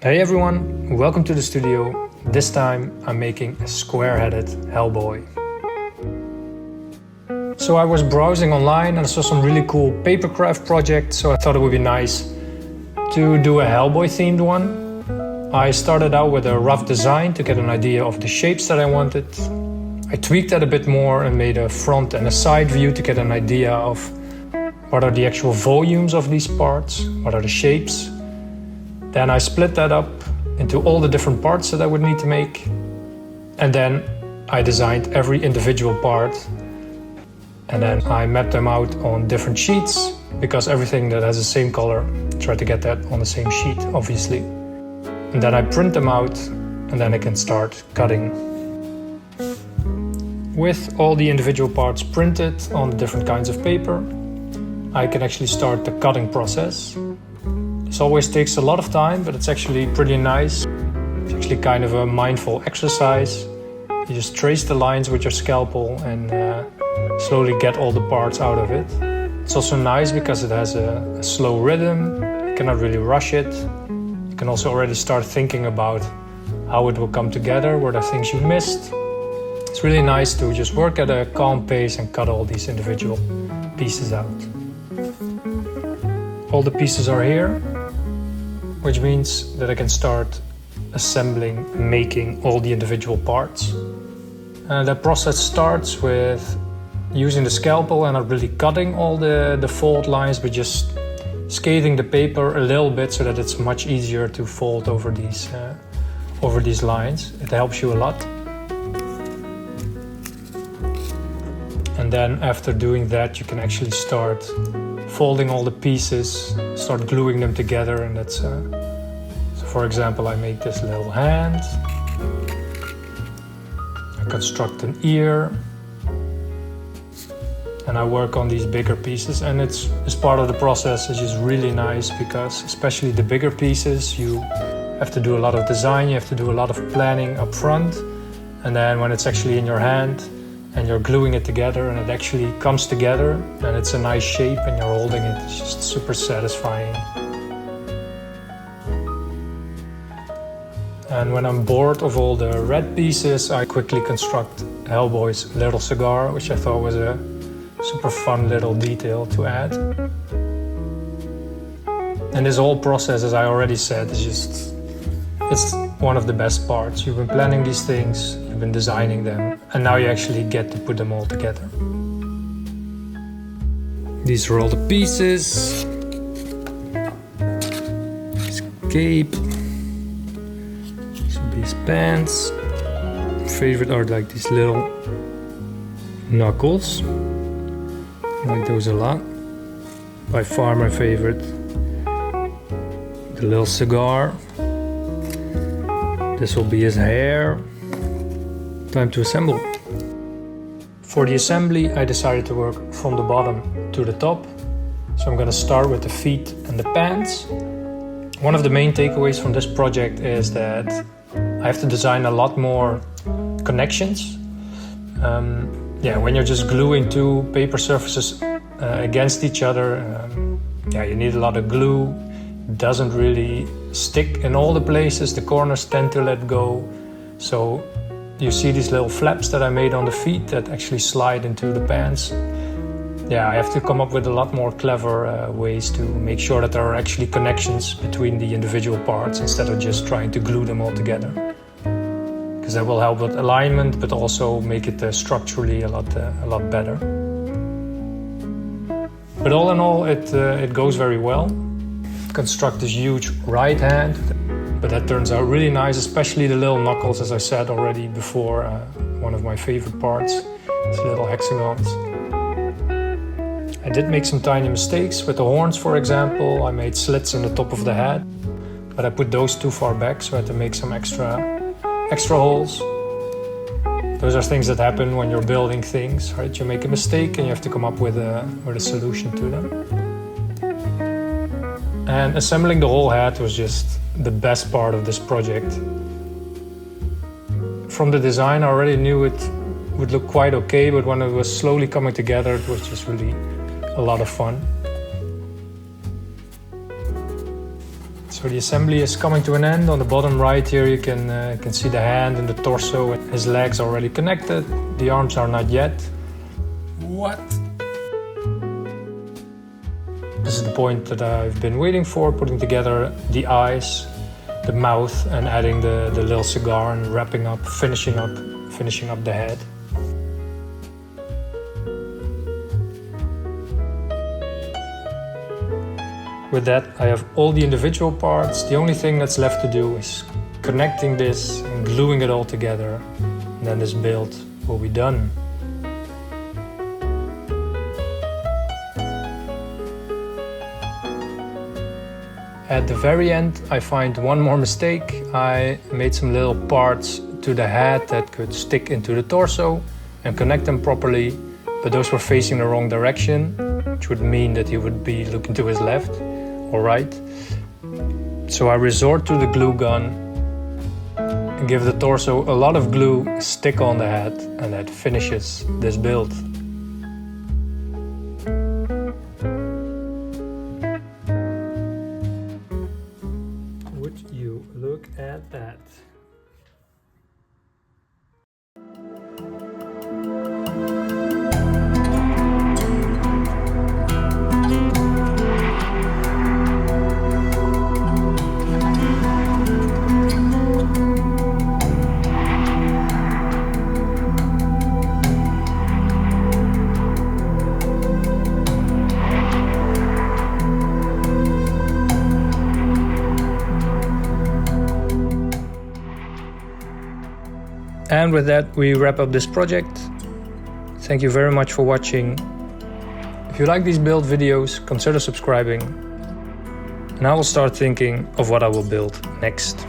Hey everyone, welcome to the studio. This time I'm making a square-headed Hellboy. So I was browsing online and I saw some really cool papercraft projects, so I thought it would be nice to do a Hellboy themed one. I started out with a rough design to get an idea of the shapes that I wanted. I tweaked that a bit more and made a front and a side view to get an idea of what are the actual volumes of these parts, what are the shapes. Then I split that up into all the different parts that I would need to make. And then I designed every individual part. And then I mapped them out on different sheets, because everything that has the same color, try to get that on the same sheet, obviously. And then I print them out, and then I can start cutting. With all the individual parts printed on the different kinds of paper, I can actually start the cutting process. This always takes a lot of time, but it's actually pretty nice. It's actually kind of a mindful exercise. You just trace the lines with your scalpel and slowly get all the parts out of it. It's also nice because it has a slow rhythm. You cannot really rush it. You can also already start thinking about how it will come together, what are things you missed. It's really nice to just work at a calm pace and cut all these individual pieces out. All the pieces are here, which means that I can start assembling, making all the individual parts. That process starts with using the scalpel and not really cutting all the fold lines, but just scathing the paper a little bit so that it's much easier to fold over these lines. It helps you a lot. And then after doing that, you can actually start folding all the pieces, start gluing them together, and that's so for example, I make this little hand, I construct an ear, and I work on these bigger pieces. And it's part of the process is just really nice, because especially the bigger pieces, you have to do a lot of design, you have to do a lot of planning up front, and then when it's actually in your hand and you're gluing it together and it actually comes together and it's a nice shape and you're holding it, it's just super satisfying. And when I'm bored of all the red pieces, I quickly construct Hellboy's little cigar, which I thought was a super fun little detail to add. And this whole process, as I already said, is it's one of the best parts. You've been planning these things, you've been designing them, and now you actually get to put them all together. These are all the pieces. This cape. So these pants. Favorite are like these little knuckles. I like those a lot. By far my favorite. The little cigar. This will be his hair. Time to assemble. For the assembly, I decided to work from the bottom to the top. So I'm going to start with the feet and the pants. One of the main takeaways from this project is that I have to design a lot more connections. When you're just gluing two paper surfaces against each other, you need a lot of glue. It doesn't really stick in all the places. The corners tend to let go. So you see these little flaps that I made on the feet that actually slide into the pants. I have to come up with a lot more clever ways to make sure that there are actually connections between the individual parts instead of just trying to glue them all together. Because that will help with alignment, but also make it structurally a lot better. But all in all, it goes very well. Construct this huge right hand, but that turns out really nice, especially the little knuckles, as I said already before, one of my favorite parts, these little hexagons. I did make some tiny mistakes with the horns, for example. I made slits in the top of the head, but I put those too far back, so I had to make some extra holes. Those are things that happen when you're building things, right? You make a mistake and you have to come up with a solution to them. And assembling the whole head was just the best part of this project. From the design, I already knew it would look quite okay, but when it was slowly coming together, it was just really a lot of fun. So So the assembly is coming to an end. On the bottom right here you can see the hand and the torso. His legs are already connected. The arms are not yet. What? This is the point that I've been waiting for, putting together the eyes, the mouth, and adding the little cigar and wrapping up, finishing up the head. With that, I have all the individual parts. The only thing that's left to do is connecting this and gluing it all together. And then this build will be done. At the very end, I find one more mistake. I made some little parts to the head that could stick into the torso and connect them properly, but those were facing the wrong direction, which would mean that he would be looking to his left or right. So I resort to the glue gun and give the torso a lot of glue, stick on the head, and that finishes this build. Would you look at that? And with that, we wrap up this project. Thank you very much for watching. If you like these build videos, consider subscribing. And I will start thinking of what I will build next.